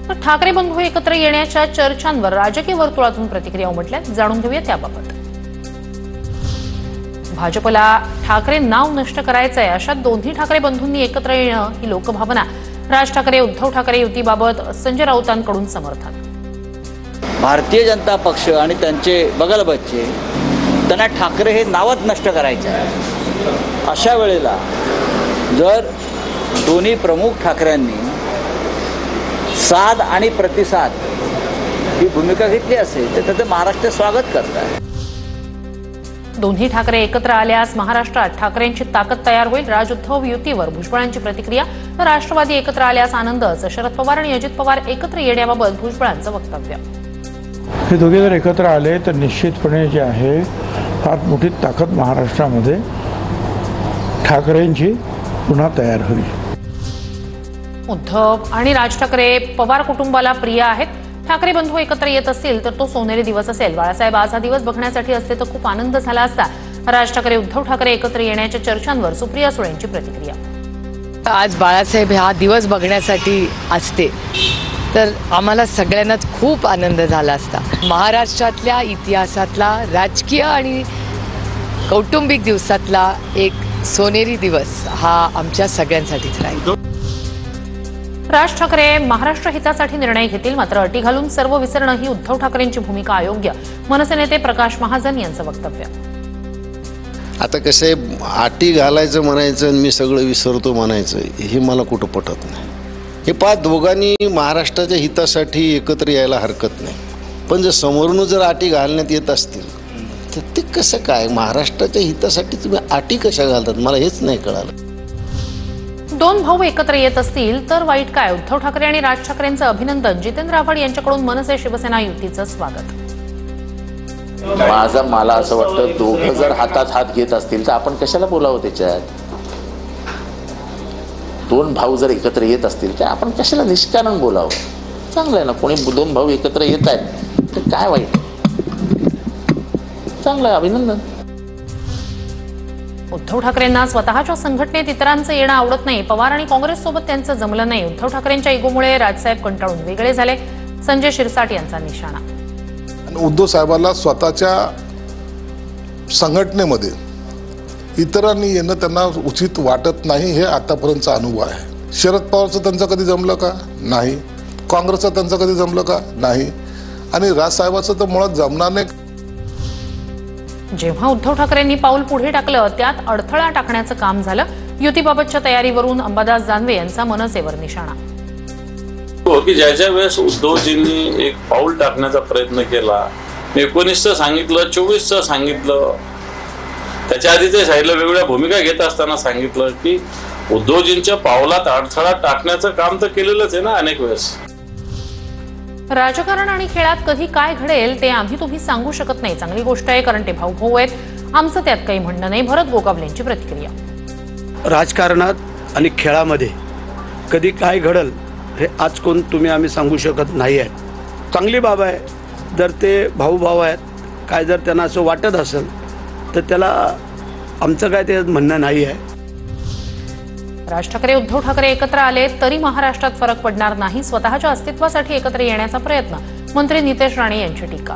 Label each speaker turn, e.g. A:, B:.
A: तर ठाकरे बंधू एकत्र येण्याच्या चर्चांवर राजकीय वर्तुळातून प्रतिक्रिया उमटल्यात। जाणून घेऊया त्याबाबत। भाजपला ठाकरे नाव नष्ट करायचंय अशा दोन्ही ठाकरे बंधूंनी एकत्र येणं ही लोकभावना। राज ठाकरे उद्धव ठाकरे युतीबाबत संजय राऊतांकडून समर्थन।
B: भारतीय जनता पक्ष आणि त्यांचे बगलबच्चे त्यांना ठाकरे हे नावच नष्ट करायचे आहे। अशा वेळेला जर दोन्ही प्रमुख ठाकरेंनी साथ आणि प्रतिसाद ही भूमिका घेतली असेल तर त्याचं महाराष्ट्र स्वागत करत आहे।
A: दोन्ही ठाकरे एकत्र आल्यास महाराष्ट्रात ठाकरेंची ताकद तयार होईल। राज उद्धव युतीवर भुजबळांची प्रतिक्रिया। तर राष्ट्रवादी एकत्र आल्यास आनंदच। शरद पवार आणि अजित पवार एकत्र येण्याबाबत भुजबळांचं वक्तव्य।
C: हे दोघे जर एकत्र आले तर निश्चितपणे जे आहे फार मोठी ताकद महाराष्ट्रामध्ये ठाकरेंची पुन्हा तयार होईल।
A: उद्धव आणि राज ठाकरे पवार कुटुंबाला प्रिय आहेत। ठाकरे बंधू एकत्र येत असतील तर तो सोनेरी दिवस असेल। बाळासाहेब आज हा दिवस बघण्यासाठी असते तर खूप आनंद झाला असता। राज ठाकरे उद्धव ठाकरे एकत्र येण्याच्या चर्चांवर सुप्रिया सुळेंची प्रतिक्रिया।
D: आज बाळासाहेब हा दिवस बघण्यासाठी असते तर आम्हाला सगळ्यांनाच खूप आनंद झाला असता। महाराष्ट्रातल्या इतिहासातला राजकीय आणि कौटुंबिक दिवसातला एक सोनेरी दिवस हा आमच्या सगळ्यांसाठीच राहील।
A: राज ठाकरे महाराष्ट्र हितासाठी निर्णय घेतील, मात्र अटी घालून सर्व विसरणं ही उद्धव ठाकरेंची भूमिका अयोग्य। मनसे नेते प्रकाश महाजन यांचं वक्तव्य।
E: आता कसं आहे, अटी घालायचं म्हणायचं आणि मी सगळं विसरतो म्हणायचं हे मला कुठं पटत नाही। हे पाच दोघांनी महाराष्ट्राच्या हितासाठी एकत्र यायला हरकत नाही, पण जर समोरून जर अटी घालण्यात येत असतील तर ते कसं काय महाराष्ट्राच्या हितासाठी तुम्ही अटी कशा घालतात मला हेच नाही कळालं।
A: दोन भाऊ एकत्र येत असतील तर वाईट काय? उद्धव ठाकरे आणि राज ठाकरेंचं अभिनंदन। जितेंद्र आव्हाड यांच्याकडून मनसे शिवसेना युतीचं स्वागत।
F: मला असं वाटतं दोघं जर हातात हात घेत असतील तर आपण कशाला बोलावं त्याच्यात? दोन भाऊ जर एकत्र येत असतील तर आपण कशाला निष्कारण बोलावं? चांगलं आहे ना, कोणी दोन भाऊ एकत्र येत आहेत तर काय वाईट? चांगलं आहे, अभिनंदन।
A: उद्धव ठाकरेंना स्वतःच्या संघटनेत इतरांचं येणं आवडत नाही। पवार आणि काँग्रेस सोबत त्यांचं जमलं नाही। उद्धव ठाकरेंच्या इगोमुळे राजसाहेब कंटाळून वेगळे झाले। संजय शिरसाट यांचा निशाणा।
G: उद्धव साहेबांना स्वतःच्या संघटनेमध्ये इतरांनी येणं त्यांना उचित वाटत नाही, हे आतापर्यंतचा अनुभव आहे। शरद पवारचं त्यांचं कधी जमलं का? नाही। काँग्रेसचं त्यांचं कधी जमलं का? नाही। आणि राजसाहेबाचं तर मुळात जमणार नाही।
A: जेव्हा उद्धव ठाकरेंनी पाऊल पुढे टाकलं त्यात अडथळा टाकण्याचं काम झालं। युतीबाबतच्या तयारीवरून अंबादास दानवे यांचा मनसेवर निशाणा।
H: की ज्याच्या वेळेस उद्धवजींनी एक पाऊल टाकण्याचा प्रयत्न केला, 19चं सांगितलं, 24चं सांगितलं, त्याच्या आधी ते सांगितलं, वेगवेगळ्या भूमिका घेत असताना सांगितलं की उद्धवजींच्या पावलात अडथळा टाकण्याचं काम तर केलेलंच आहे ना अनेक वेळेस।
A: राजकारण आणि खेळात कधी काय घडेल ते आम्ही तुम्ही सांगू शकत नाही। चांगली गोष्ट आहे कारण ते भाऊ भाऊ आहेत, आमचं त्यात काही म्हणणं नाही। भरत गोगावलेंची प्रतिक्रिया।
I: राजकारणात आणि खेळामध्ये कधी काय घडल हे आज कोण तुम्ही आम्ही सांगू शकत नाही आहे। चांगली बाब आहे, जर ते भाऊ भाऊ आहेत, काय जर त्यांना असं वाटत असेल तर त्याला आमचं काय ते म्हणणं नाही आहे।
A: राज ठाकरे उद्धव ठाकरे एकत्र आले तरी महाराष्ट्रात फरक पडणार नाही। स्वतःच्या अस्तित्वासाठी एकत्र येण्याचा प्रयत्न। मंत्री नितेश राणे यांची टीका।